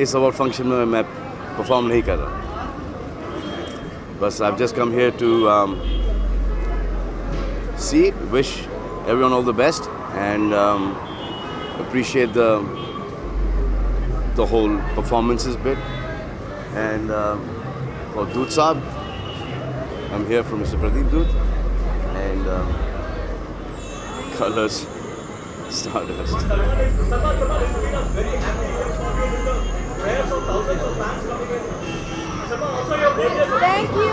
इस award function में मैं परफॉर्म नहीं कर रहा. बस I've just come here to see, wish everyone all the best, and appreciate the whole performances bit. And for Doot Saab, I'm here for Mr. Pradeep Doot, and Colors Stardust. Thank you.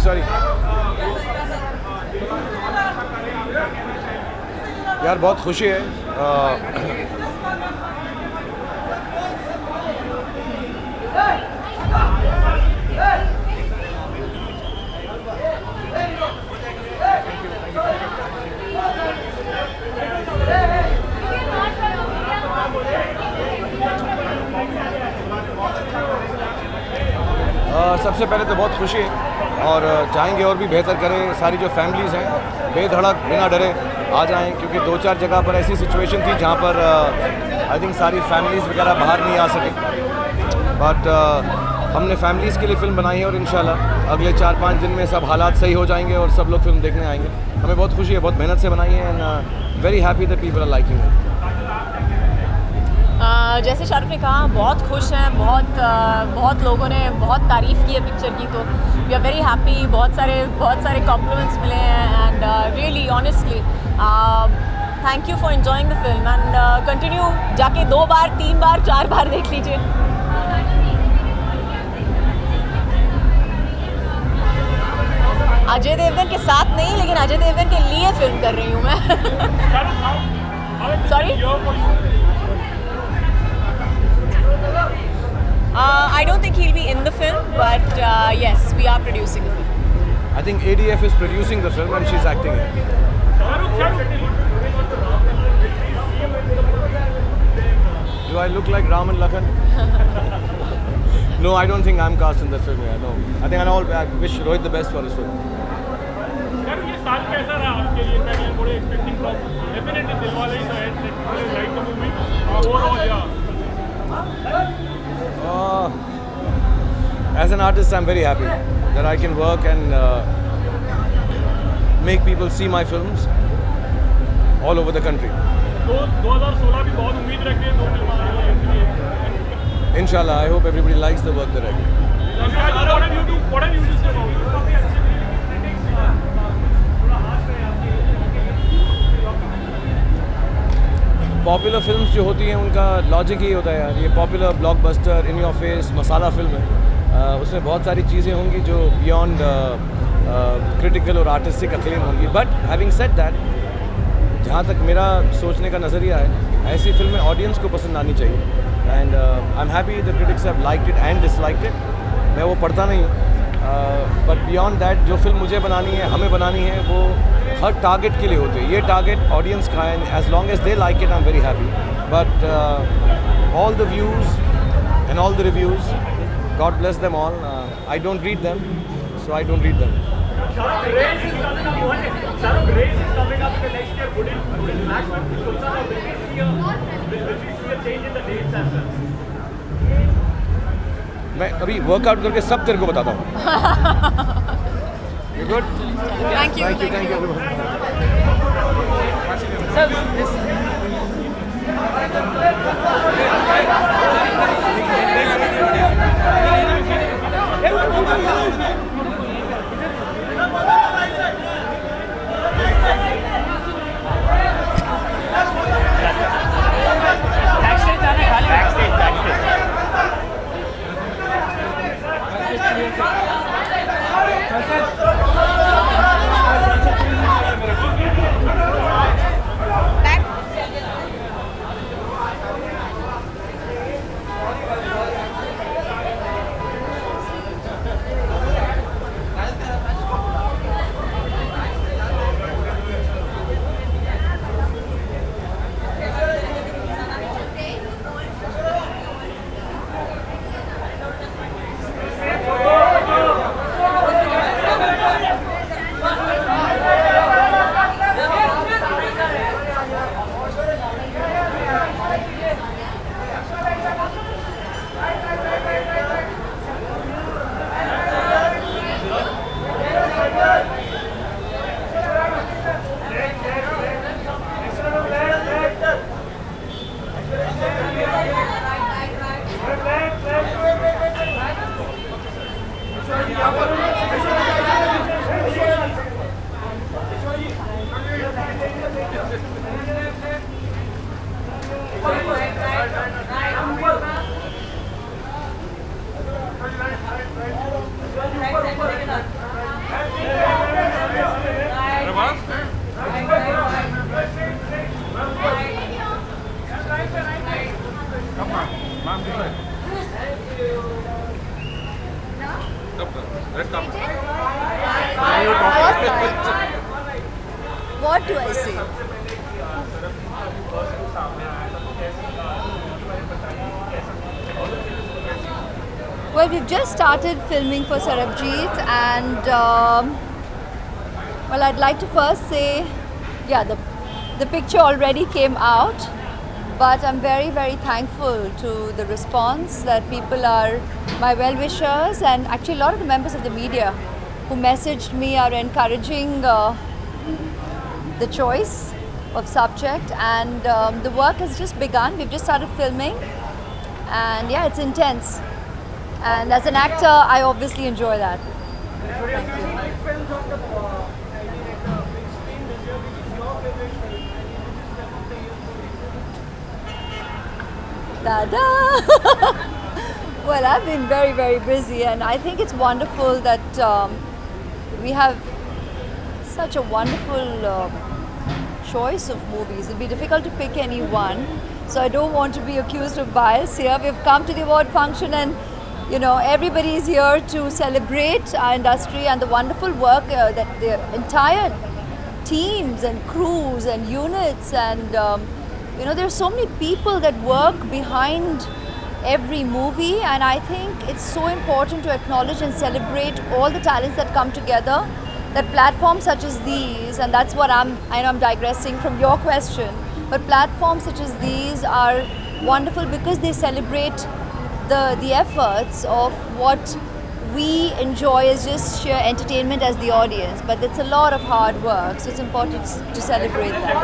Sorry यार, बहुत खुशी है. सबसे पहले तो बहुत खुशी है और चाहेंगे और भी बेहतर करें. सारी जो फैमिलीज़ हैं बेधड़क बिना डरे आ जाएं, क्योंकि 2-4 जगह पर ऐसी सिचुएशन थी जहां पर आई थिंक सारी फैमिलीज़ वगैरह बाहर नहीं आ सके. बट हमने फैमिलीज़ के लिए फ़िल्म बनाई है और इंशाल्लाह अगले 4-5 दिन में सब हालात सही हो जाएंगे और सब लोग फिल्म देखने आएंगे. हमें बहुत खुशी है, बहुत मेहनत से बनाई है and very happy that people are liking it. जैसे शाहरुख ने कहा, बहुत खुश हैं, बहुत लोगों ने बहुत तारीफ़ की है पिक्चर की, तो वी आर वेरी हैप्पी. बहुत सारे कॉम्प्लीमेंट्स मिले हैं and really honestly thank you for enjoying the film and continue जाके 2 बार 3 बार 4 बार देख लीजिए. अजय देवगन के साथ नहीं, लेकिन अजय देवगन के लिए फिल्म कर रही हूँ मैं. Sorry, I don't think he'll be in the film, but yes, we are producing the film. I think ADF is producing the film and she's acting in it. Do I look like Ram and Lakhan? No, I don't think I'm cast in the film. Yeah, no. I think I wish Rohit the best for his film. ये साल कैसा रहा आपके लिए? मैं बड़े expecting from definitely Dilwale ही है, like the movie overall. या as an artist, I'm very happy that I can work and make people see my films all over the country. 2016 भी बहुत उम्मीद रखते हैं, 2 फिल्में आई हैं. Inshallah, I hope everybody likes the work that I do. What have you to say about it? Popular films जो होती हैं उनका लॉजिक ही होता है यार. ये popular blockbuster in your face masala film है. उसमें बहुत सारी चीज़ें होंगी जो बियॉन्ड क्रिटिकल और आर्टिस्टिक अक्लेम होंगी. बट हैविंग सेड दैट, जहाँ तक मेरा सोचने का नज़रिया है, ऐसी फिल्में ऑडियंस को पसंद आनी चाहिए. And I am happy the critics have liked it and disliked it. मैं वो पढ़ता नहीं हूँ. बट बियॉन्ड दैट जो फिल्म मुझे बनानी है, हमें बनानी है, वो हर टारगेट के लिए होती है. ये टारगेट ऑडियंस का है, as long as they like it I am very happy. But all the views and all the reviews, God bless them all. I don't read them, so I don't read them. Shahrukh race is coming up. Shahrukh race is coming up in the next year. Would it match with Gulzar, or will we see a change in the dates as well? मैं अभी workout करके सब तेरे को बताता हूँ. You good? Thank you. Thank you. What do I say? Well, we've just started filming for Sarabjit, and well, I'd like to first say, yeah, the picture already came out, but I'm very, very thankful to the response that people are my well-wishers, and actually a lot of the members of the media who messaged me are encouraging the choice of subject, and the work has just begun. We've just started filming, and yeah, it's intense. And as an actor, I obviously enjoy that. Dada! Well, I've been very, very busy, and I think it's wonderful that we have such a wonderful choice of movies. It'll be difficult to pick any one, so I don't want to be accused of bias here. We've come to the award function, and you know, everybody is here to celebrate our industry and the wonderful work that the entire teams and crews and units, and you know, there are so many people that work behind every movie, and I think it's so important to acknowledge and celebrate all the talents that come together. That platforms such as these, and that's what I know I'm digressing from your question, but platforms such as these are wonderful because they celebrate the efforts of what we enjoy as just sheer entertainment as the audience, but it's a lot of hard work, so it's important to celebrate that.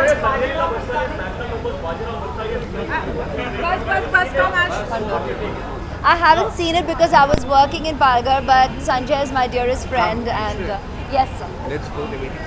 I haven't seen it because I was working in Palghar, but Sanjay is my dearest friend, and yes sir. Let's go to the meeting.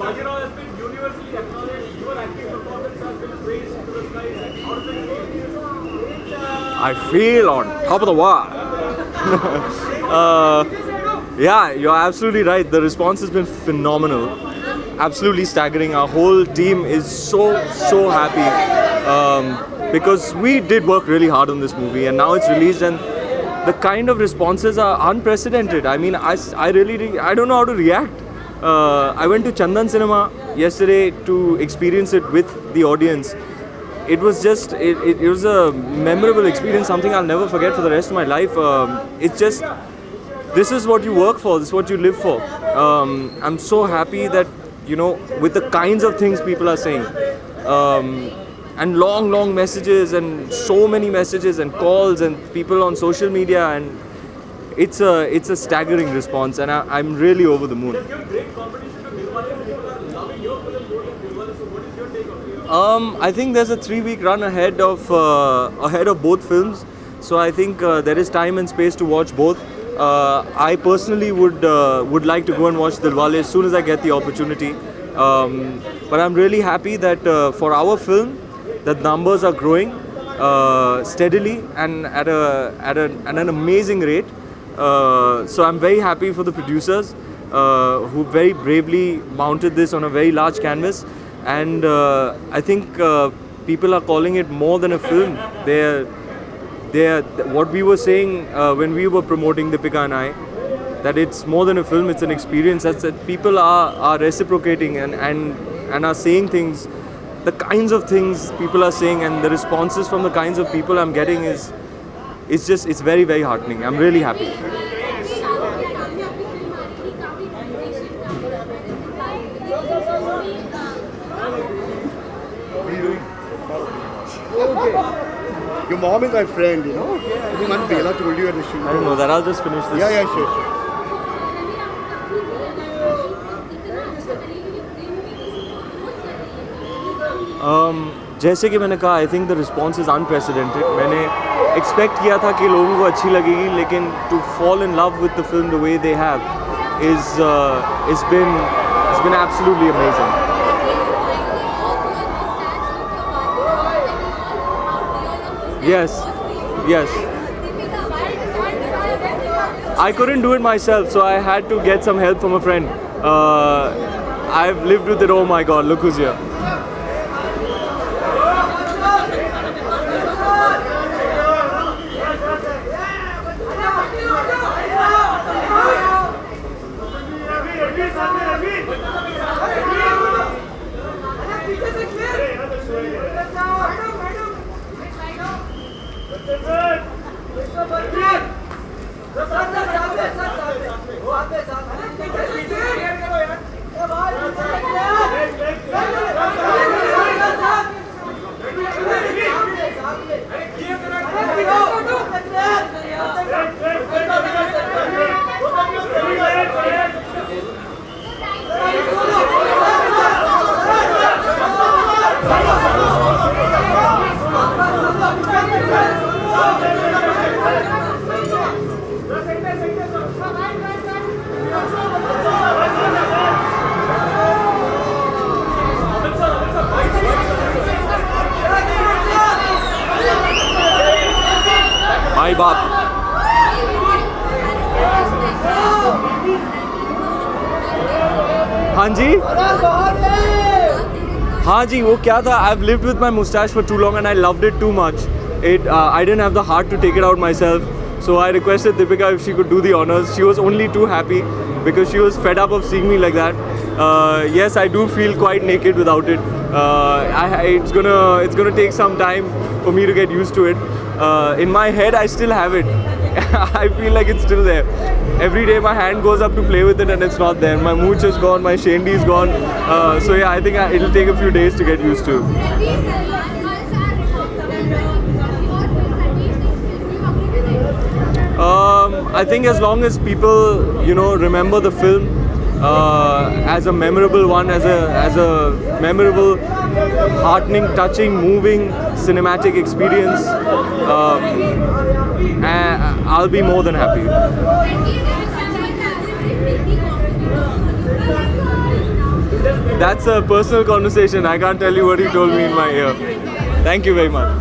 Bajirao has been universally acknowledged. Your acting performance has been praised to the skies. How does it feel? I feel on top of the world. Yeah, you're absolutely right. The response has been phenomenal. Absolutely staggering. Our whole team is so happy because we did work really hard on this movie, and now it's released, and the kind of responses are unprecedented. I mean, I don't know how to react. I went to Chandan Cinema yesterday to experience it with the audience. It was just, it was a memorable experience, something I'll never forget for the rest of my life. It's just, this is what you work for, this is what you live for. I'm so happy that, you know, with the kinds of things people are saying, and long messages, and so many messages and calls and people on social media, and it's a staggering response, and I'm really over the moon. I think there's a 3-week run ahead of both films, so I think there is time and space to watch both. I personally would like to go and watch Dilwale as soon as I get the opportunity. But I'm really happy that for our film, the numbers are growing steadily and at an amazing rate. So I'm very happy for the producers who very bravely mounted this on a very large canvas. And I think people are calling it more than a film. They're what we were saying when we were promoting Deepika and I, that it's more than a film, it's an experience. That's that people are reciprocating and are saying things, the kinds of things people are saying, and the responses from the kinds of people I'm getting it's very, very heartening. I'm really happy. Your mom is my friend, you know. I think Aunt Bela told you at the shoot. I don't know that. I'll just finish this. Yeah, sure. जैसे कि मैंने कहा, I think the response is unprecedented. मैंने expect किया था कि लोगों को अच्छी लगेगी, लेकिन to fall in love with the film the way they have it's been absolutely amazing. Yes. I couldn't do it myself, so I had to get some help from a friend. I've lived with it. Oh my God, look who's here. माई बाप. हाँ जी, वो क्या था? I've lived with my mustache for too long and I loved it too much. I didn't have the heart to take it out myself. So I requested Deepika if she could do the honors. She was only too happy because she was fed up of seeing me like that. Yes, I do feel quite naked without it. It's gonna take some time for me to get used to it. In my head, I still have it. I feel like it's still there. Every day my hand goes up to play with it and it's not there. My mooch is gone, my shandy is gone. So yeah, I think it'll take a few days to get used to. I think as long as people, remember the film as a memorable one, as a memorable, heartening, touching, moving, cinematic experience, I'll be more than happy. That's a personal conversation. I can't tell you what he told me in my ear. Thank you very much.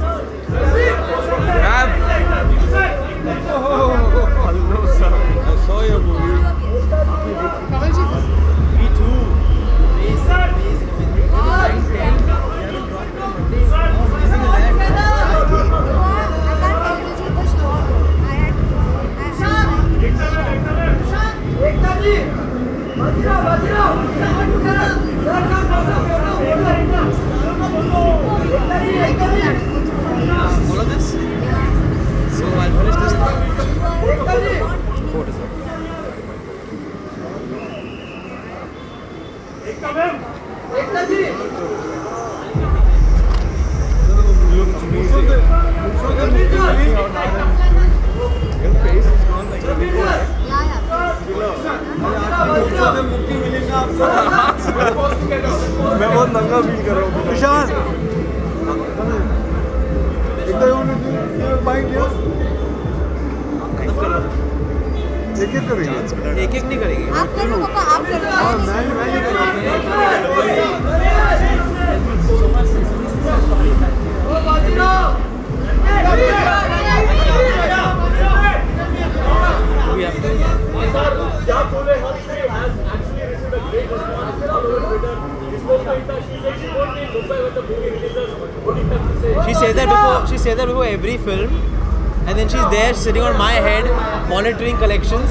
मैं बहुत नंगा feel कर रहा हूँ। किशान एक नहीं करेगी। आप करो पापा, आप करो। मैं नहीं She says that before every film, and then she's there sitting on my head monitoring collections.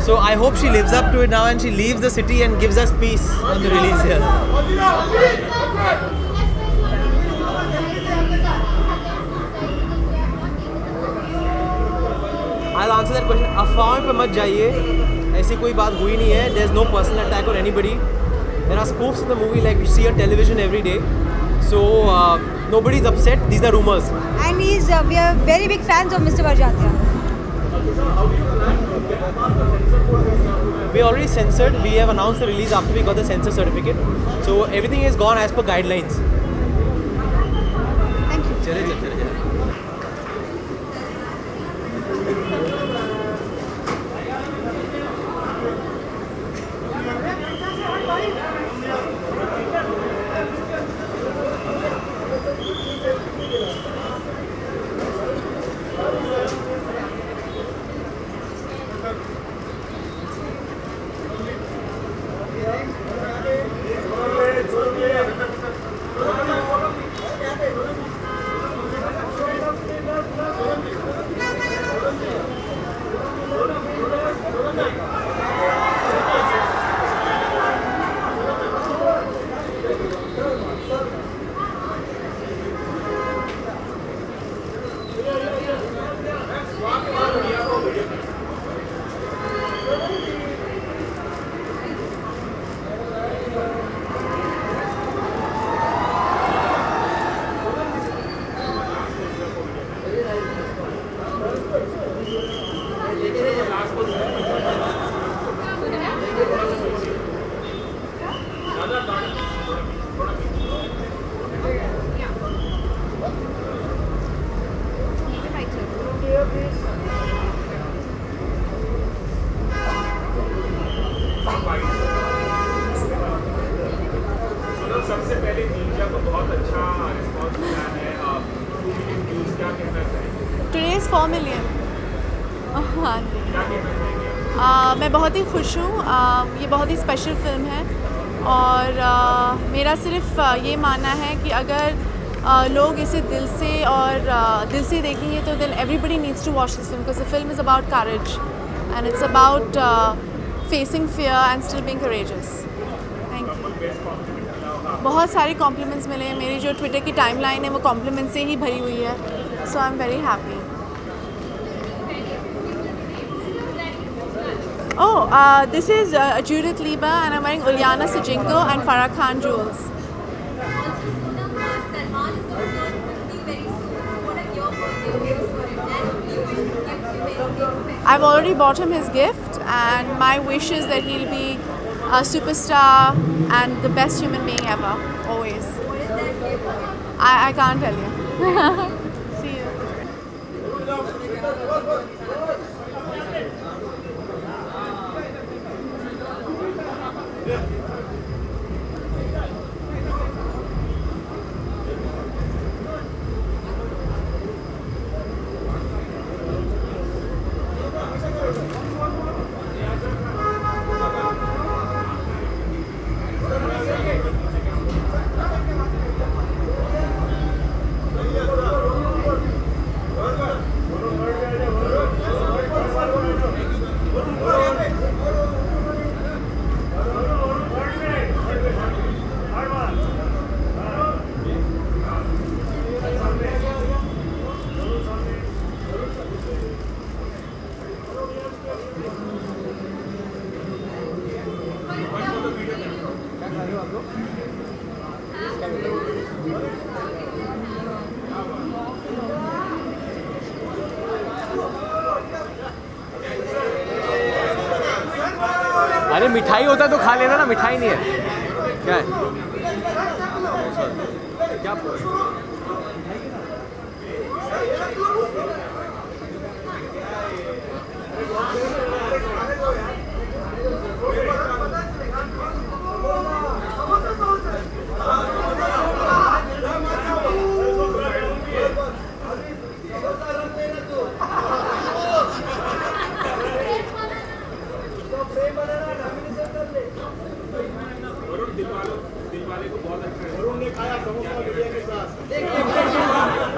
So I hope she lives up to it now and she leaves the city and gives us peace on the release here. I'll answer that question. अफवाहों पे मत जाइए, ऐसी कोई बात हुई नहीं है. There's no personal attack on anybody. There are spoofs in the movie like we see on television every day. So nobody's upset. These are rumors. And we are very big fans of Mr. Barjatya. We already censored. We have announced the release after we got the censor certificate. So everything is gone as per guidelines. Thank you. चले. सबसे पहले नींजा को बहुत अच्छा response मिला है। 2 million views, क्या कहना चाहिए? Today's 4 million. हाँ जी, मैं बहुत ही खुश हूँ। ये बहुत ही स्पेशल फिल्म है और मेरा सिर्फ ये मानना है कि अगर लोग इसे दिल से और दिल से देखेंगे तो then everybody needs to watch this film because the film is about courage and it's about facing fear and still being courageous. Thank you. बहुत सारे कॉम्प्लीमेंट्स मिले हैं. मेरी जो ट्विटर की टाइमलाइन है वो कॉम्प्लीमेंट से ही भरी हुई है. So I am very happy. This is Judith Liba and I'm wearing Uliana Sajinko and Farah Khan jewels. I've already bought him his gift and my wish is that he'll be a superstar and the best human being ever, always. I can't tell you. See you. अरे मिठाई होता तो खा लेना ना, मिठाई नहीं है. क्या है? क्या?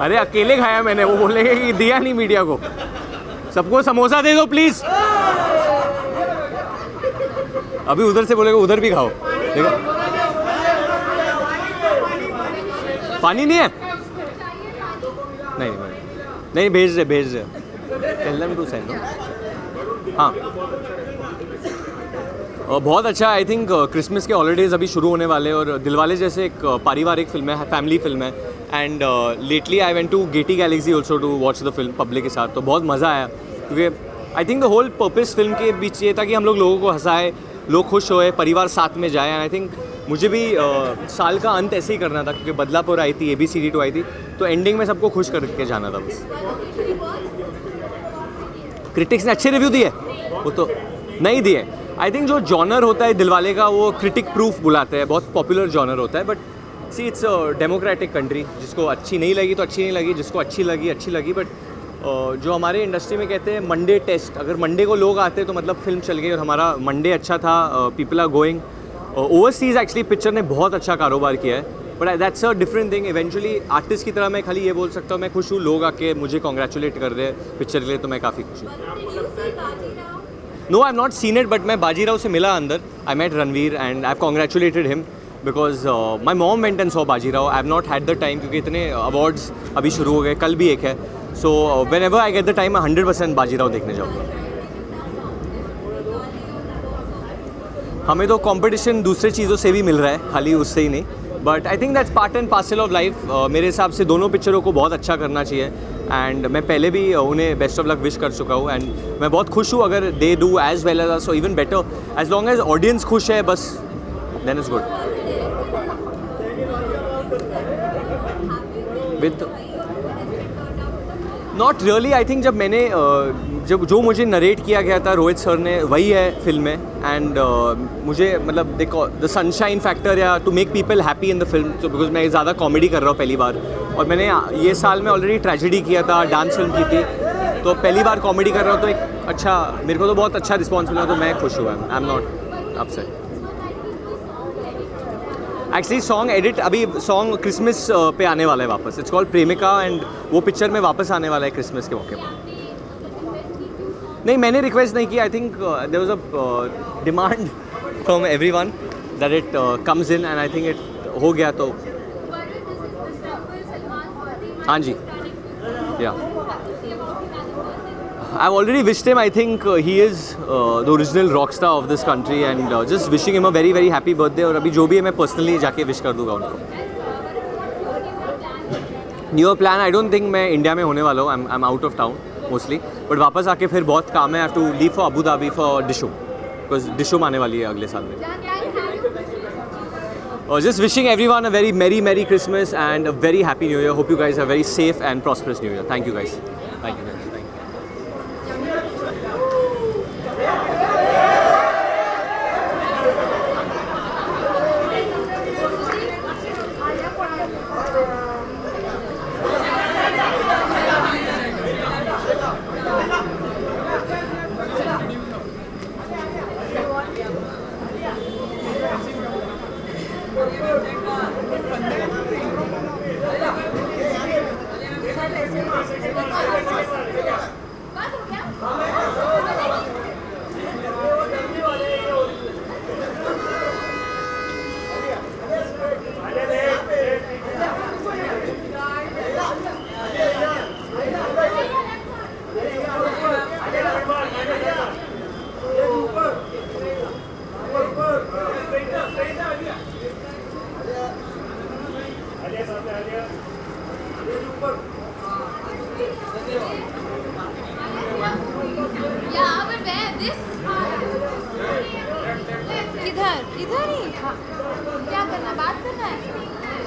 अरे अकेले खाया मैंने, वो बोलेंगे कि दिया नहीं मीडिया को. सबको समोसा दे दो प्लीज. अभी उधर से बोलेगा उधर भी खाओ. देखो पानी नहीं है. नहीं नहीं भेज दे. Tell them to send. हाँ बहुत अच्छा. आई थिंक क्रिसमस के हॉलीडेज़ अभी शुरू होने वाले हैं और दिलवाले जैसे एक पारिवारिक फिल्म है, फैमिली फिल्म है. And lately I went to Gaiety Galaxy also to watch the film public के साथ. तो बहुत मज़ा आया क्योंकि I think the whole purpose film के बीच ये था कि हम लोगों को हंसाए, लोग खुश होए, परिवार साथ में जाए. एंड आई थिंक मुझे भी साल का अंत ऐसे ही करना था क्योंकि बदलापुर आई थी, ABCD 2 आई थी, तो एंडिंग में सबको खुश करके जाना था बस. क्रिटिक्स ने अच्छे रिव्यू दिए, वो तो नहीं दिए. आई थिंक जो जॉनर होता है दिलवाले का वो क्रिटिक प्रूफ बुलाते हैं, बहुत पॉपुलर जॉनर होता है. But see it's a democratic country. जिसको अच्छी नहीं लगी तो अच्छी नहीं लगी, जिसको अच्छी लगी. बट जो हमारे इंडस्ट्री में कहते हैं मंडे टेस्ट, अगर मंडे को लोग आते तो मतलब फिल्म चल गई. और हमारा मंडे अच्छा था. People are going overseas. Actually picture ने बहुत अच्छा कारोबार किया है. But that's a different thing. Eventually artist की तरह मैं खाली ये बोल सकता हूँ मैं खुश हूँ. लोग आके मुझे कॉन्ग्रेचुलेट कर रहे हैं पिक्चर के लिए, तो मैं काफ़ी खुश हूँ. No, I have not seen it, but मैं बाजीराव से मिला अंदर. I met Ranveer and I have congratulated him because my mom went and saw Bajirao. I have not had the time क्योंकि इतने awards अभी शुरू हो गए, कल भी एक है. So whenever I get the time, मैं 100% बाजीराव देखने जाऊँगा. हमें तो कंपटीशन दूसरे चीज़ों से भी मिल रहा है, खाली उससे ही नहीं. But I think that's part and parcel of life. मेरे हिसाब से दोनों पिक्चरों को बहुत अच्छा करना चाहिए. एंड मैं पहले भी उन्हें बेस्ट ऑफ लक विश कर चुका हूँ. एंड मैं बहुत खुश हूँ अगर they do as well as us, so even better. As long as audience खुश है बस, then is good. With not really. I think जब मैंने जब जो मुझे नरेट किया गया था रोहित सर ने, वही है फिल्म में. एंड मुझे मतलब देखो द सनशाइन फैक्टर या to make people happy in the film. तो बिकॉज मैं ज़्यादा कॉमेडी कर रहा हूँ पहली बार, और मैंने ये साल में ऑलरेडी ट्रेजेडी किया था, डांस फिल्म की थी, तो पहली बार कॉमेडी कर रहा हूँ. तो एक अच्छा, मेरे को तो बहुत अच्छा रिस्पॉन्स मिला, तो मैं खुश हुआ. आई am not upset. Actually song edit अभी सॉन्ग क्रिसमस पे आने वाला है वापस. इट्स कॉल्ड प्रेमिका एंड वो पिक्चर में वापस आने वाला है क्रिसमस के मौके पर. नहीं मैंने रिक्वेस्ट नहीं की. I think there was a demand from everyone that it comes in and I think it हो गया. तो हाँ जी या I've already wished him. I think he is the original rock star of this country and just wishing him a very very happy birthday. और अभी जो भी है मैं personally जाके wish कर दूँगा उनको. New Year plan I don't think मैं इंडिया में होने वाला हूँ. I'm out of town mostly. But वापस आके फिर बहुत काम है. I have to leave for Abu Dhabi for Dishoom because Dishoom आने वाली है अगले साल में. Just wishing everyone a very merry Christmas and a very happy New Year. Hope you guys are very safe and prosperous New Year. Thank you guys. Thank you guys. इधर ही क्या करना है? बात करना है?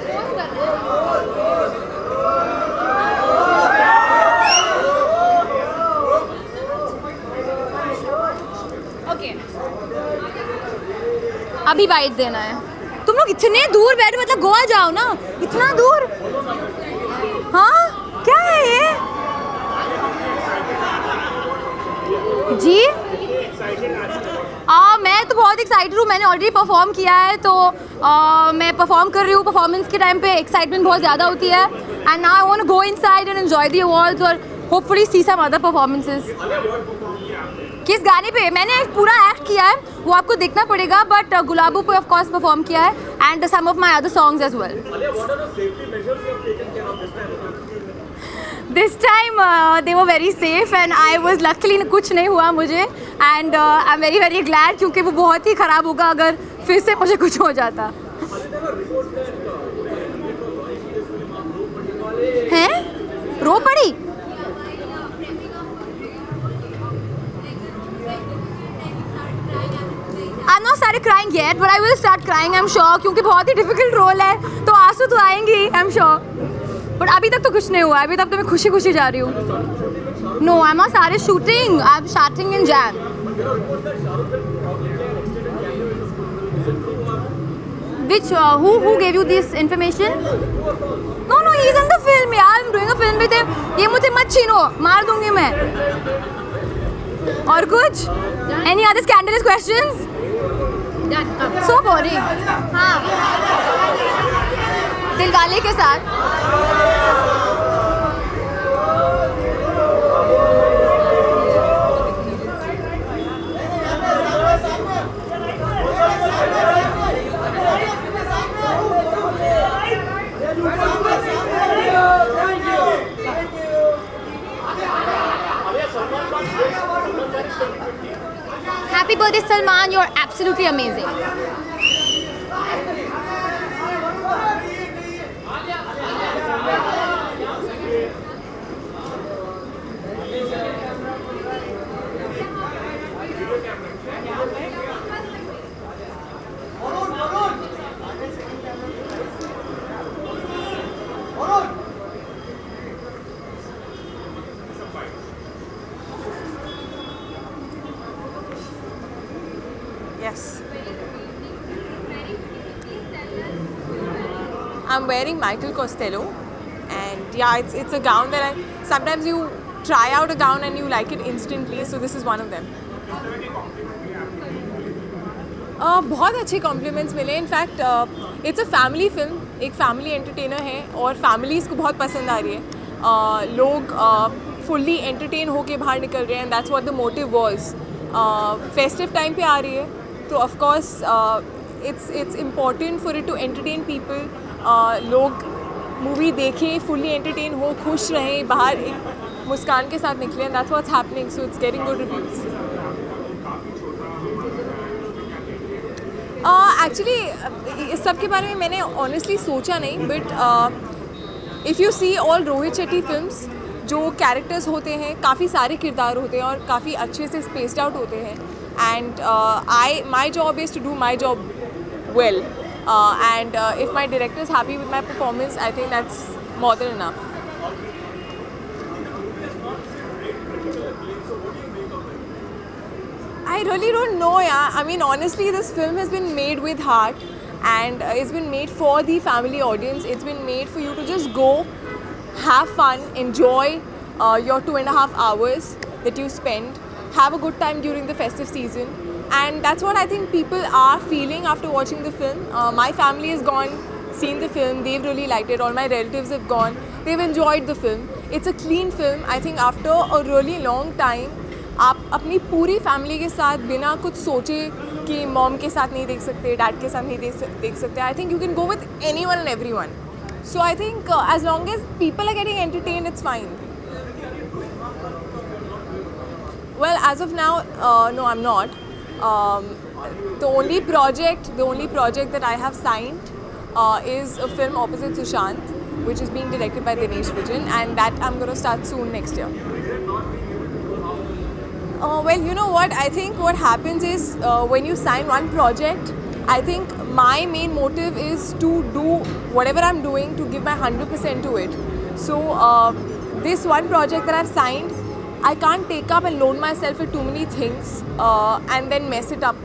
फोन करना है? ओके अभी बाइट देना है. तुम लोग इतने दूर बैठे मतलब गोवा जाओ ना. इतना दूर. हाँ क्या है ये जी? मैं तो बहुत एक्साइटेड हूँ. मैंने ऑलरेडी परफॉर्म किया है तो मैं परफॉर्म कर रही हूँ. परफॉर्मेंस के टाइम पे एक्साइटमेंट बहुत ज़्यादा होती है and now I want to go inside and enjoy the awards और hopefully see some other performances. किस गाने पे? मैंने पूरा एक्ट किया है वो आपको देखना पड़ेगा बट गुलाबो पे ऑफ कोर्स परफॉर्म किया है and some of my other songs as well. This time they were very safe and I was luckily कुछ नहीं हुआ मुझे and I'm very very glad क्योंकि वो बहुत ही ख़राब होगा अगर फिर से मुझे कुछ हो जाता. हैं? रो पड़ी? I'm not started crying yet but I will start crying I'm sure क्योंकि बहुत ही difficult रोल है तो आंसू तो आएंगे I'm sure. बट अभी तक तो कुछ नहीं हुआ. अभी तक तो मैं खुशी खुशी जा रही हूँ. No I am not started shooting. I am starting in June. Which who gave you this information? No he's in the film यार. I'm doing a film with him. ये मुझे मत छीनो मार दूंगी मैं. और कुछ? Any other scandalous questions? So boring. हाँ दिलगाले के साथ. Happy birthday Salman, you're absolutely amazing. Yes. I'm wearing Michael Costello and yeah it's a gown that sometimes you try out a gown and you like it instantly so this is one of them. बहुत अच्छे compliments मिले. In fact it's a family film, एक family entertainer है और families को बहुत पसंद आ रही है. लोग फुल्ली एंटरटेन होके बाहर निकल रहे हैं. That's what the motive was. Festive time पे आ रही है तो of course it's important for it to entertain people. लोग मूवी देखें, फुल्ली एंटरटेन हो, खुश रहें, बाहर एक मुस्कान के साथ निकलें. That's what's happening. So it's getting good reviews. Actually इस सब के बारे में मैंने ऑनेस्टली सोचा नहीं, but if you see all Rohit Shetty films, जो कैरेक्टर्स होते हैं काफ़ी सारे किरदार होते हैं और काफ़ी अच्छे से स्पेस्ड आउट होते हैं. And my job is to do my job well. And if my director is happy with my performance, I think that's more than enough. I really don't know, yeah. I mean, honestly, this film has been made with heart, and it's been made for the family audience. It's been made for you to just go, have fun, enjoy your 2.5 hours that you spend, have a good time during the festive season. And that's what I think people are feeling after watching the film. My family has gone, seen the film, they've really liked it. All my relatives have gone, they've enjoyed the film. It's a clean film. I think after a really long time, आप अपनी पूरी family के साथ बिना कुछ सोचे कि mom के साथ नहीं देख सकते, डैड के साथ नहीं देख सकते. I think you can go with anyone and everyone. So I think as long as people are getting entertained, it's fine. Well, as of now, no, I'm not. The only project that I have signed is a film opposite Sushant, which is being directed by Dinesh Vijan, and that I'm going to start soon next year. Well, you know what? I think what happens is when you sign one project, I think my main motive is to do whatever I'm doing to give my 100% to it. So this one project that I've signed, I can't take up and load myself with too many things and then mess it up.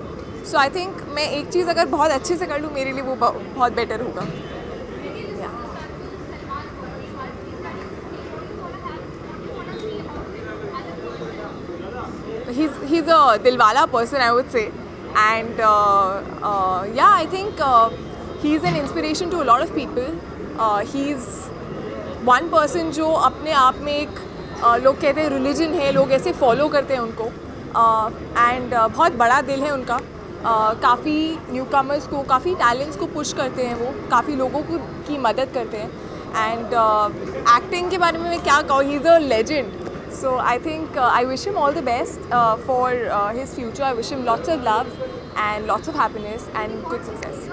So I think मैं एक चीज़ अगर बहुत अच्छे से कर लूँ, मेरे लिए वो बहुत बेटर होगा. He's a dilwala person, I would say, and yeah, I think he's an inspiration to a lot of people. He's one person जो अपने आप में एक लोग कहते हैं रिलीजन है, लोग ऐसे फॉलो करते हैं उनको. एंड बहुत बड़ा दिल है उनका. काफ़ी न्यू कमर्स को, काफ़ी टैलेंट्स को पुश करते हैं वो, काफ़ी लोगों की मदद करते हैं. एंड एक्टिंग के बारे में मैं क्या कहूँ, he is a legend. So I think I wish him all the best for his future. I wish him lots of love and lots of happiness and good success.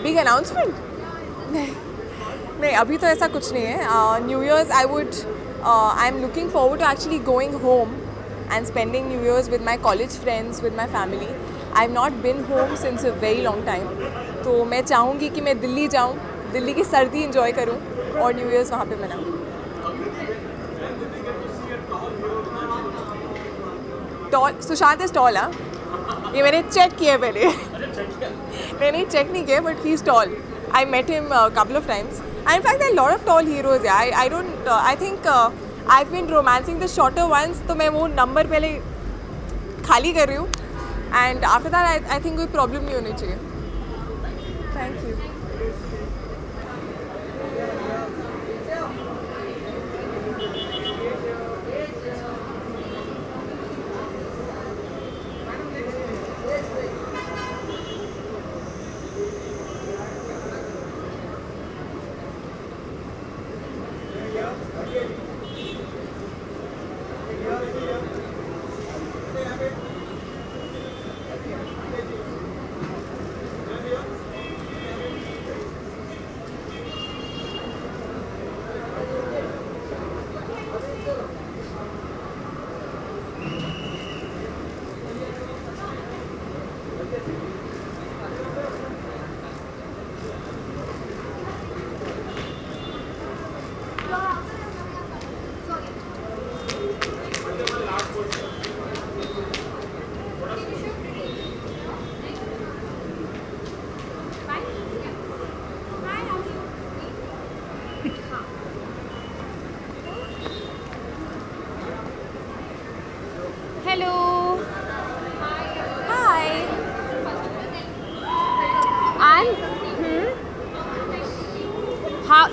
Big announcement? नहीं, अभी तो ऐसा कुछ नहीं है. New years I am looking forward to actually going home and spending New Year's with my college friends, with my family. I've not been home since a very long time. तो मैं चाहूँगी कि मैं दिल्ली जाऊँ, दिल्ली की सर्दी enjoy करूँ और New Year's वहाँ पे मनाऊँ. Tall, Sushant is tall, हाँ? ये मैंने check किया पहले. नहीं check नहीं किया, but he's tall. I met him a couple of times. And in fact, there are a lot of tall heroes. Yeah, I don't. I think. I've been romancing the shorter ones, तो मैं वो number पहले खाली कर रही हूँ. And after that, I think कोई problem नहीं होनी चाहिए. Thank you.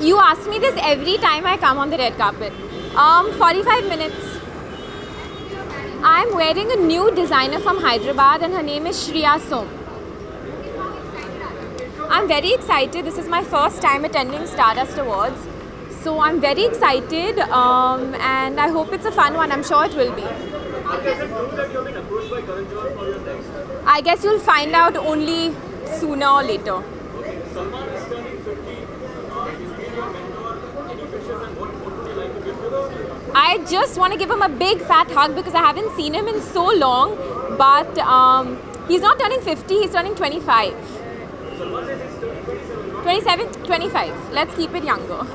You ask me this every time I come on the red carpet. 45 minutes. I'm wearing a new designer from Hyderabad and her name is Shriya Som. I'm very excited. This is my first time attending Stardust Awards. So I'm very excited and I hope it's a fun one. I'm sure it will be. I guess you'll find out only sooner or later. I just want to give him a big fat hug because I haven't seen him in so long. But he's not turning 50, he's turning 25. 27, 25. Let's keep it younger.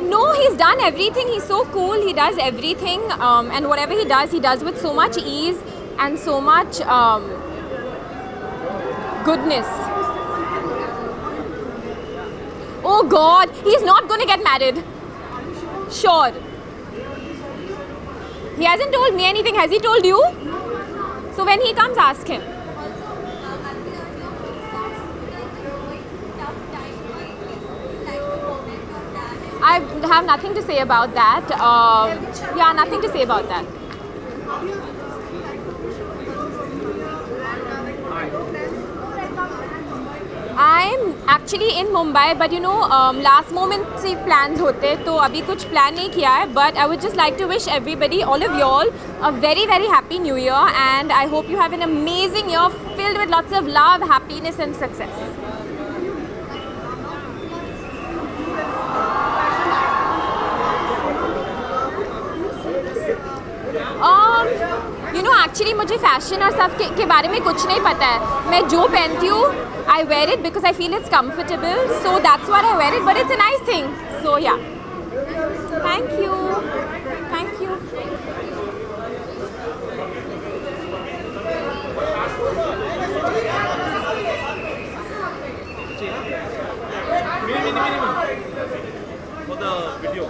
No, he's done everything. He's so cool. He does everything. And whatever he does with so much ease and so much goodness. Oh God, he's not going to get married. Sure. He hasn't told me anything. Has he told you? So when he comes, ask him. I have nothing to say about that. Yeah, nothing to say about that. I'm actually in Mumbai, but you know, last moment से plans होते तो अभी कुछ plan नहीं किया है. But I would just like to wish everybody, all of y'all, a very very happy New Year, and I hope you have an amazing year filled with lots of love, happiness, and success. You know, actually मुझे fashion और सब के बारे में कुछ नहीं पता है. मैं जो पहनती हूँ, I wear it because I feel it's comfortable. So that's why I wear it. But it's a nice thing. So yeah. Thank you. Thank you. For the video.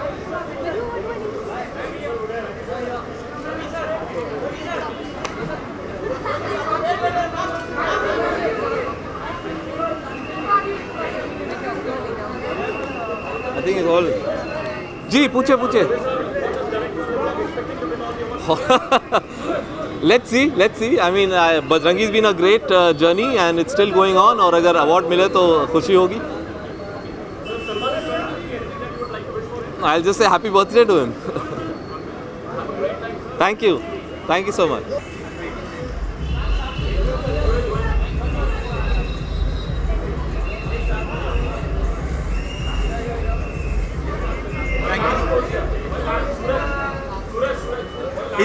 I think it's all. जी पूछे. Let's see. I mean, Bajrangi's been a great journey and it's still going on. और अगर award मिले तो खुशी होगी. I'll just say happy birthday to him. Thank you so much.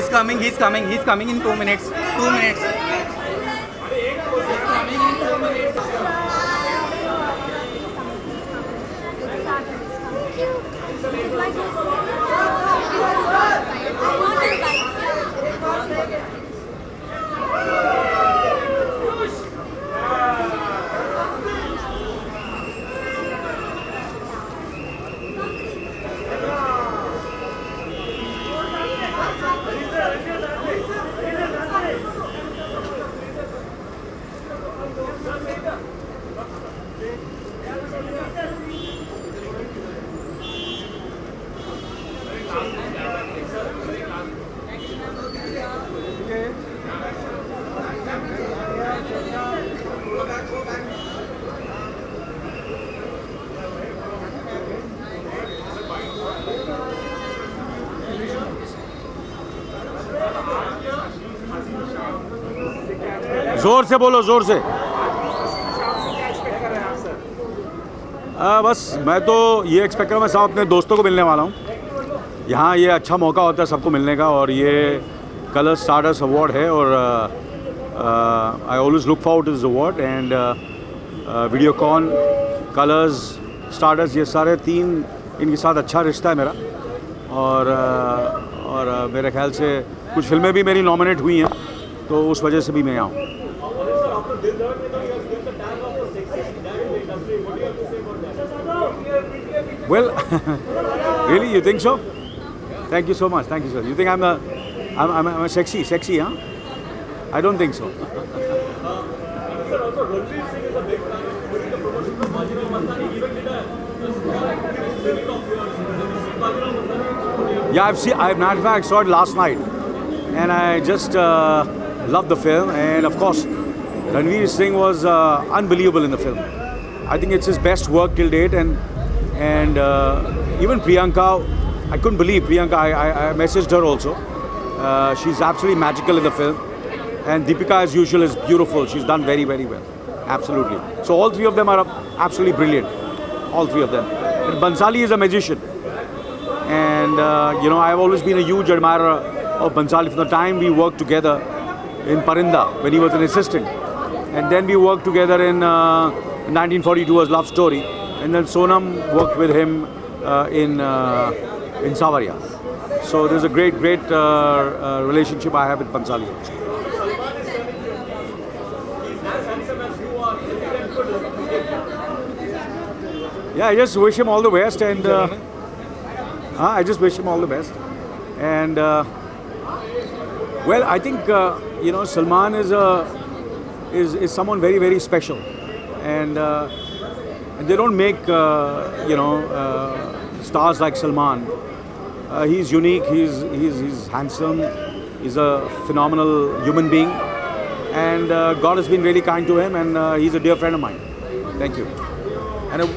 He's coming in 2 minutes. 2 minutes. जोर से बोलो, जोर से. बस मैं तो ये एक्सपेक्ट कर रहा हूँ, मैं सब अपने दोस्तों को मिलने वाला हूँ. यहाँ ये अच्छा मौका होता है सबको मिलने का, और ये कलर्स स्टारडस्ट अवार्ड है, और I always look forward to this award. And Videocon, Colors, Stardust, ये सारे तीन, इनके साथ अच्छा रिश्ता है मेरा. और मेरे ख्याल से कुछ फिल्में भी मेरी नॉमिनेट हुई हैं, तो उस वजह से भी मैं यहाँ हूँ. Well, really, you think so? Thank you so much. Thank you, sir. You think I'm a sexy, huh? I don't think so. Sir, also Ranveer Singh is a big fan. During the promotion of Bajirao Mastani, even did a streaming of yours. Bajirao Mastani. Yeah, matter of fact, I saw it last night, and I just loved the film. And of course, Ranveer Singh was unbelievable in the film. I think it's his best work till date, and even Priyanka, I couldn't believe Priyanka. I messaged her also. She's absolutely magical in the film. And Deepika, as usual, is beautiful. She's done very, very well. Absolutely. So all three of them are absolutely brilliant. All three of them. And Bhansali is a magician. And, I've always been a huge admirer of Bhansali from the time we worked together in Parinda when he was an assistant. And then we worked together in 1942's Love Story. And then Sonam worked with him in Savarya. So there's a great relationship I have with Bhansali also. Yeah, I just wish him all the best, and I just wish him all the best. And well, I think Salman is someone very, very special, and they don't make stars like Salman. He's unique. He's handsome. He's a phenomenal human being, and God has been really kind to him, and he's a dear friend of mine. Thank you. And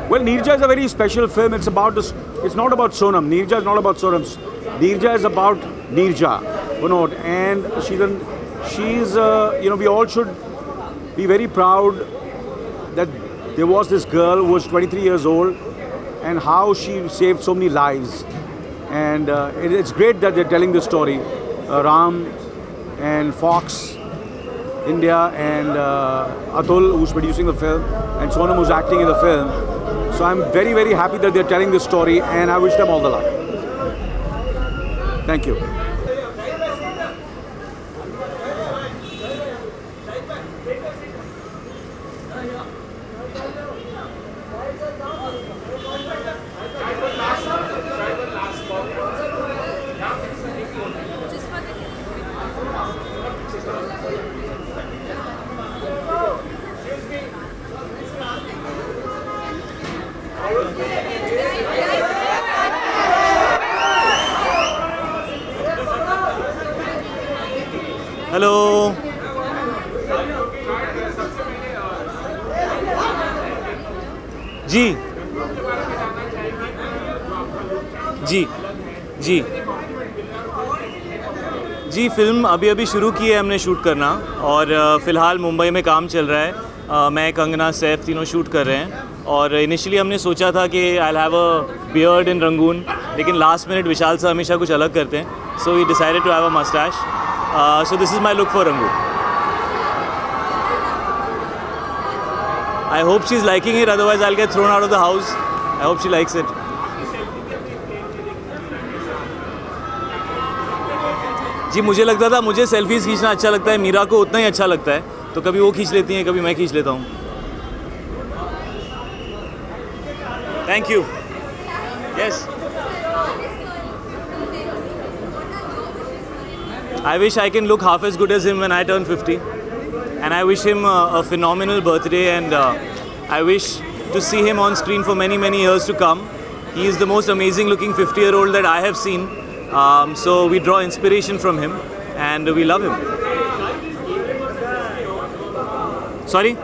well, Neerja is a very special film. It's not about Sonam. Neerja is not about Sonam. Neerja is about Neerja, and she's we all should be very proud that there was this girl who was 23 years old, and how she saved so many lives. And it's great that they're telling this story. Ram and Fox India and Atul, who's producing the film, and Sonam, who's acting in the film. So I'm very, very happy that they're telling this story, and I wish them all the luck. Thank you. Hello जी जी जी जी film अभी शुरू की है हमने shoot करना, और फ़िलहाल मुंबई में काम चल रहा है। मैं, कंगना, सैफ तीनों शूट कर रहे हैं। और इनिशियली हमने सोचा था कि I will have a beard in Rangoon, लेकिन लास्ट मिनट विशाल सर हमेशा कुछ अलग करते हैं, so we decided to have a moustache. So this is my look for Rangoon. I hope she's liking it, otherwise I'll get thrown out of the house. I hope she likes it. जी मुझे लगता था मुझे selfies खींचना अच्छा लगता है, मीरा को उतना ही अच्छा लगता है, तो कभी वो खींच लेती हैं, कभी मैं खींच लेता हूँ। Thank you. Yes. I wish I can look half as good as him when I turn 50, and I wish him a phenomenal birthday, and I wish to see him on screen for many, many years to come. He is the most amazing looking 50-year-old that I have seen, so we draw inspiration from him, and we love him. Sorry?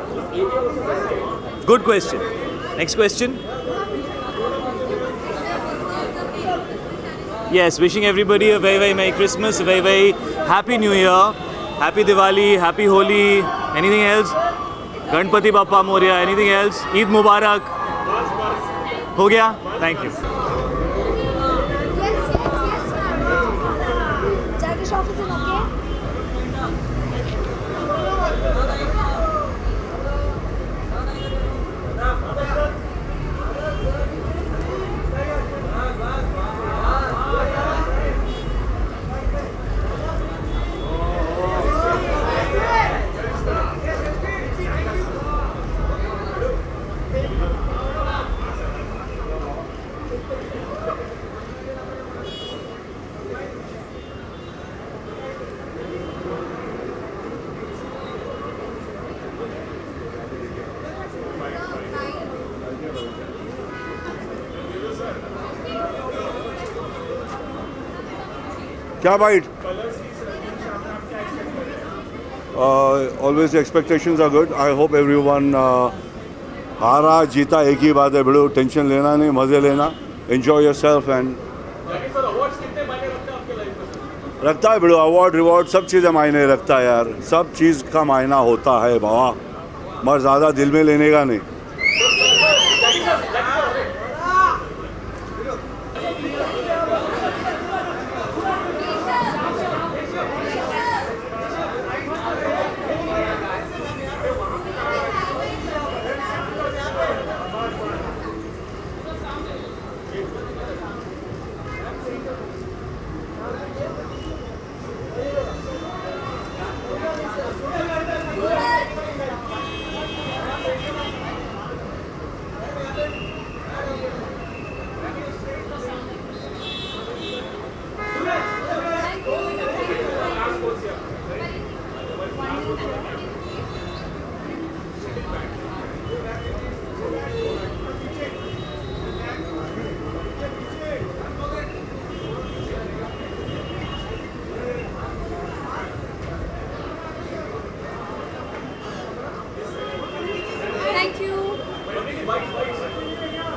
Good question. Next question. Yes, wishing everybody a very, very Merry Christmas, a very, very Happy New Year, Happy Diwali, Happy Holi, anything else? Ganpati Bappa Moria, anything else? Eid Mubarak. हो गया? Thank you. क्या bite? Always the expectations are good. I hope everyone हारा जीता एक ही बात है भिड़ो, tension लेना नहीं, मज़े लेना, enjoy yourselफ एंड रखता है भिड़ो, अवार्ड रिवॉर्ड सब चीज़ें मायने रखता है यार, सब चीज़ का मायना होता है बाबा, मगर ज़्यादा दिल में लेने का नहीं.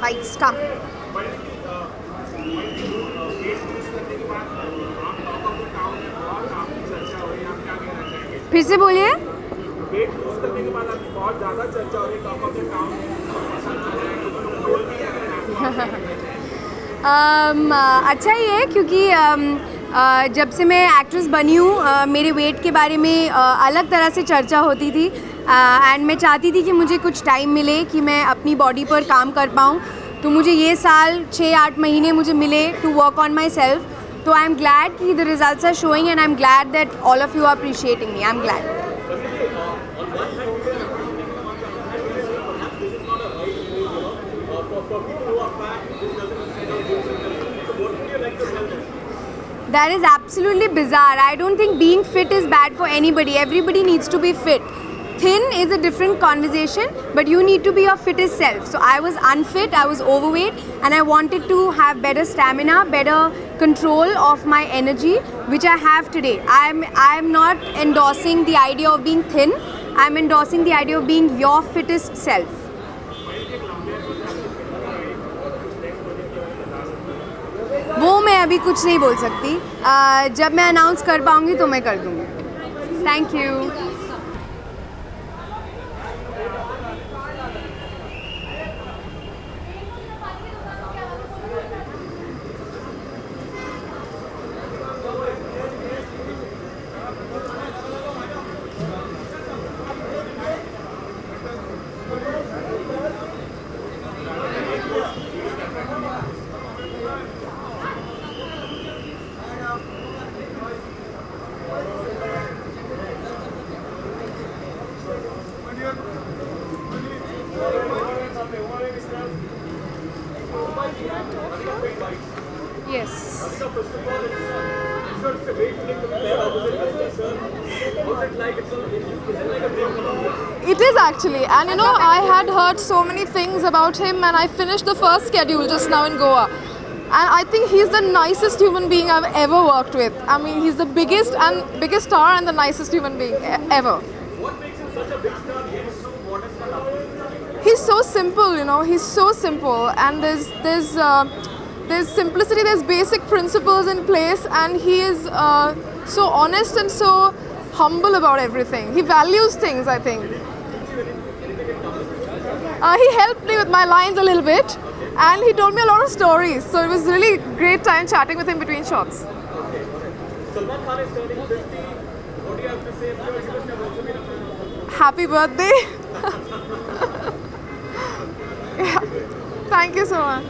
Bites, come. फिर से बोलिए. अच्छा ही है क्योंकि जब से मैं एक्ट्रेस बनी हूँ मेरे वेट के बारे में अलग तरह से चर्चा होती थी एंड मैं चाहती थी कि मुझे कुछ टाइम मिले कि मैं अपनी बॉडी पर काम कर पाऊँ. तो मुझे ये साल 6-8 महीने मुझे मिले to work on myself. तो आई एम ग्लैड कि the results are showing and I am glad that all of you are appreciating me. I am glad. That is absolutely bizarre. I don't think being fit is bad for anybody. Everybody needs to be fit. Thin is a different conversation, but you need to be your fittest self. So I was unfit, I was overweight, and I wanted to have better stamina, better control of my energy, which I have today. I am not endorsing the idea of being thin. I am endorsing the idea of being your fittest self. वो मैं अभी कुछ नहीं बोल सकती. जब मैं announce कर पाऊँगी तो मैं कर दूँगी. Thank you. Yes. It is actually, and you know, I had heard so many things about him, and I finished the first schedule just now in Goa, and I think he's the nicest human being I've ever worked with. I mean, he's the biggest star and the nicest human being ever. What makes him such a big star? He's so modest and humble. He's so simple, you know. He's so simple, and there's simplicity, there's basic principles in place, and he is so honest and so humble about everything. He values things, I think. He helped me with my lines a little bit, and he told me a lot of stories, so it was really great time chatting with him between shots. Salman Khan is turning 50. What do you have to say? I'm sure you must have also been a fan. Happy birthday. Yeah. Thank you so much.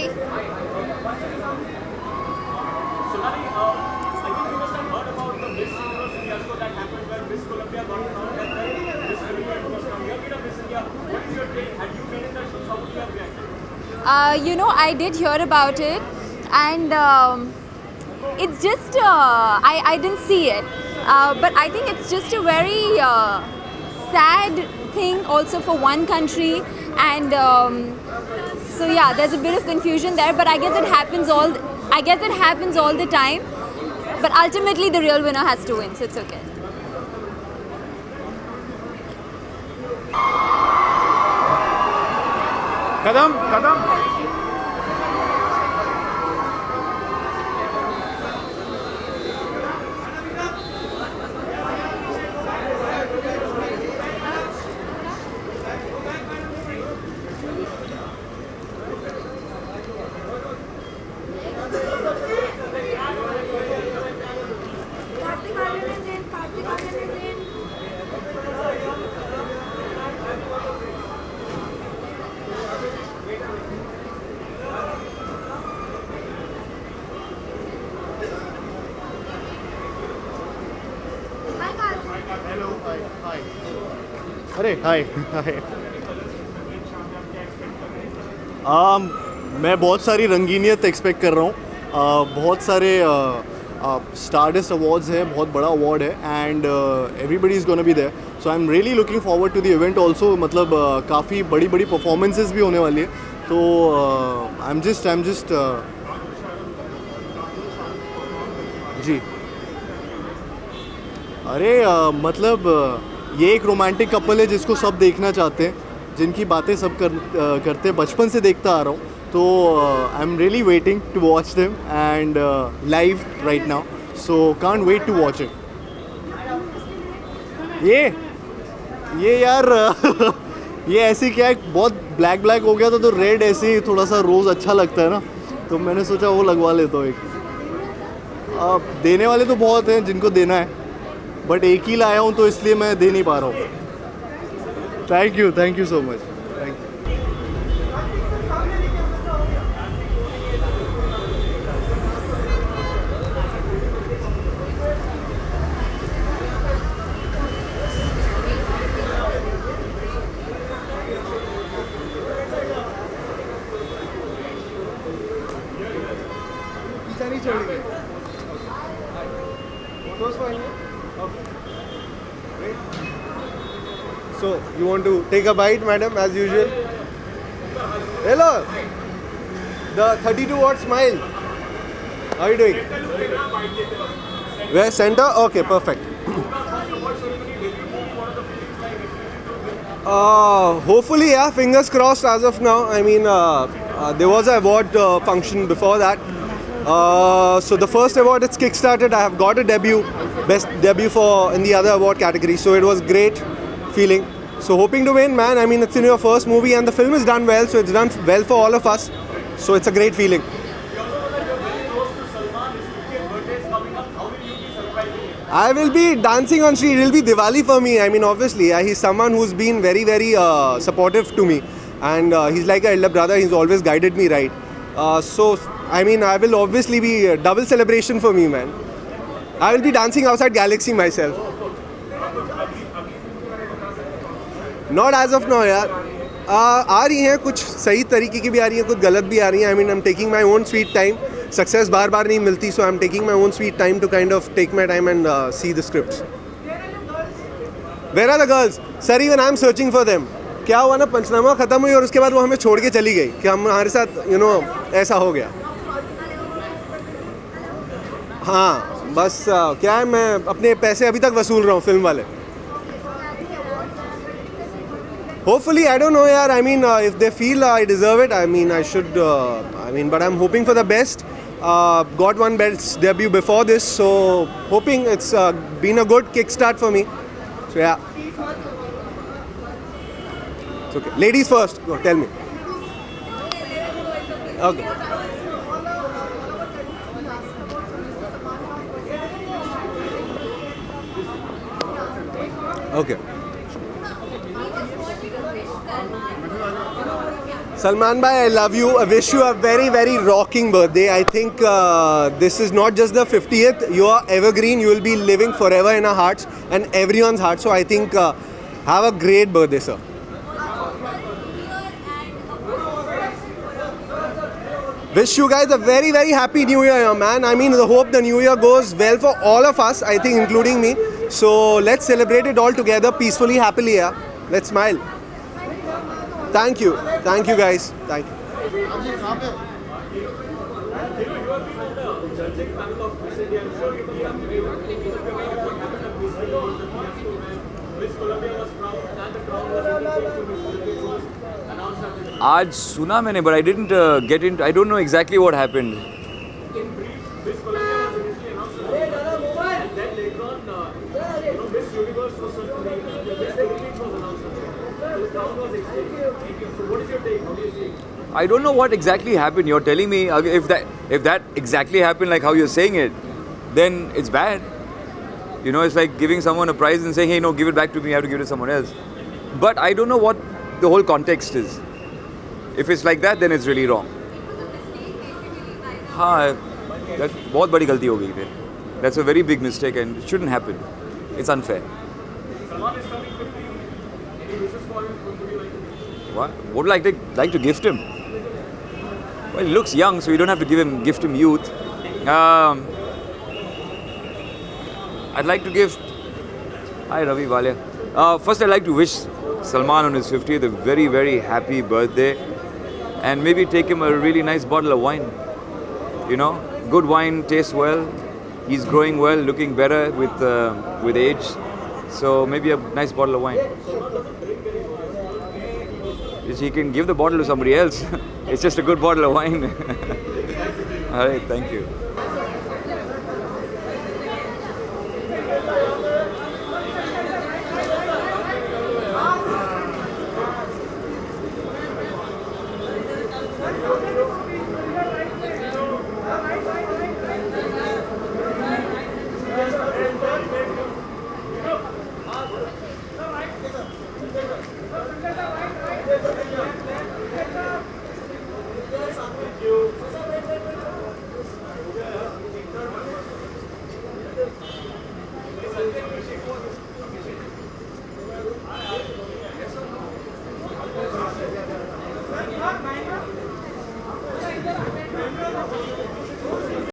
Bye. Sonali, I think you must have heard about the Miss Universe fiasco that happened where Miss Colombia got announced and then Miss Universe was from here. Miss India, what is your take? Had you been in that show? How would you have reacted? You know, I did hear about it, and it's just I didn't see it, but I think it's just a very sad thing also for one country, and so yeah, there's a bit of confusion there, but I guess it happens all the time. But ultimately, the real winner has to win, so it's okay. कदम कदम अरे हाय हाय मैं बहुत सारी रंगीनियत expect कर रहा हूँ. बहुत सारे stardust awards है, बहुत बड़ा अवार्ड है, and everybody is gonna be there. So I am really looking forward to the event also. मतलब काफ़ी बड़ी बड़ी परफॉर्मेंसेस भी होने वाली है. तो आई एम जस्ट जी. अरे मतलब ये एक रोमांटिक कपल है जिसको सब देखना चाहते हैं, जिनकी बातें सब करते हैं, बचपन से देखता आ रहा हूँ. तो I am really waiting to watch them and live right now. So can't wait to watch it. ये यार ये ऐसी क्या है, बहुत ब्लैक ब्लैक हो गया था, तो रेड ऐसे ही थोड़ा सा रोज़ अच्छा लगता है ना, तो मैंने सोचा वो लगवा लेता हूँ एक. देने वाले तो बहुत हैं जिनको देना है, बट एक ही लाया हूँ तो इसलिए मैं दे नहीं पा रहा हूँ. Thank you so much. Thank you. So, you want to take a bite, madam, as usual? Hello! The 32-watt smile. How are you doing? Where? Center? Okay, perfect. Hopefully, yeah, fingers crossed as of now. I mean, there was an award function before that. So the first award it's kickstarted. I have got a debut, best debut in the other award category. So it was great feeling. So hoping to win, man. I mean, it's in your first movie and the film is done well. So it's done well for all of us. So it's a great feeling. I will be dancing on street. It will be Diwali for me. I mean, obviously, he's someone who's been very, very supportive to me. And he's like an elder brother. He's always guided me right. So, I mean, I will obviously be a double celebration for me, man. I will be dancing outside Galaxy myself. Not as of now, यार. आ रही हैं कुछ सही तरीके की भी आ रही हैं, कुछ गलत भी आ रही हैं. I mean, I'm taking my own sweet time. Success बार बार नहीं मिलती, so I'm taking my own sweet time to kind of take my time and see the scripts. Where are the girls? Sir, even I'm searching for them. क्या हुआ ना, पंचनामा ख़त्म हुई और उसके बाद वो हमें छोड़ के चली गई कि हमारे साथ ऐसा हो गया. हाँ बस क्या है, मैं अपने पैसे अभी तक वसूल रहा हूँ फिल्म वाले. Hopefully, I don't know, yaar. I mean, if they feel I deserve it, I mean, I should. But I'm hoping for the best. Got one best debut before this, so hoping it's been a good kickstart for me. So yeah. It's okay. Ladies first. Go, tell me. Okay. Okay. Salman bhai, I love you. I wish you a very, very rocking birthday. I think this is not just the 50th. You are evergreen. You will be living forever in our hearts and everyone's hearts. So I think have a great birthday, sir. Wish you guys a very, very happy new year, man. I mean, I hope the new year goes well for all of us, I think, including me. So let's celebrate it all together, peacefully, happily, yeah. Let's smile. Thank you. Thank you, guys. Thank you. आज सुना मैंने, but I didn't get into. I don't know exactly what happened. I don't know what exactly happened. You're telling me if that exactly happened like how you're saying it, then it's bad. You know, it's like giving someone a prize and saying, hey, no, give it back to me, I have to give it to someone else. But I don't know what the whole context is. If it's like that, then it's really wrong. हाँ, बहुत बड़ी गलती हो गई फिर. That's a very big mistake and it shouldn't happen. It's unfair. What? Would like to gift him? Well, he looks young, so you don't have to gift him youth. I'd like to gift. Hi, Ravi Walia. First, I'd like to wish Salman on his 50th a very, very happy birthday, and maybe take him a really nice bottle of wine. You know, good wine tastes well. He's growing well, looking better with age. So maybe a nice bottle of wine. He can give the bottle to somebody else. It's just a good bottle of wine. All right, thank you.